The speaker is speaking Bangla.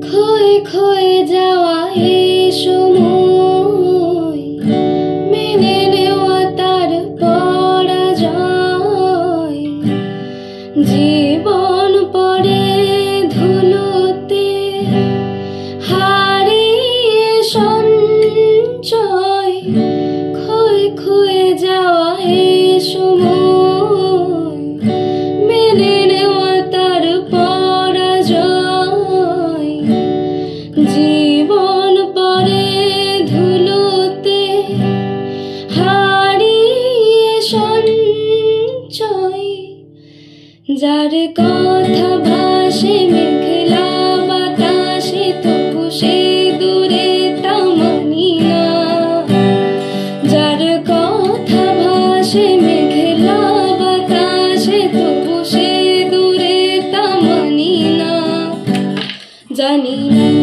ক্ষয়ে ক্ষয়ে যাওয়া এই সময়, মেনে নেওয়া তার পরাজয়। জীবন পড়ে ধুলোতে, হারিয়ে সঞ্চয়। ক্ষয়ে ক্ষয়ে যাওয়া এই সময়, মেনে নেওয়া তার পরাজয়। জীবন পড়ে ধুলোতে, হারিয়ে সঞ্চয়। যার কথা ভাসে মেঘলা বাতাসে, তবু সে দূরে তা মানি না। যার কথা ভাসে মেঘলা বাতাসে, তবু সে দূরে তা মানি না। জানি না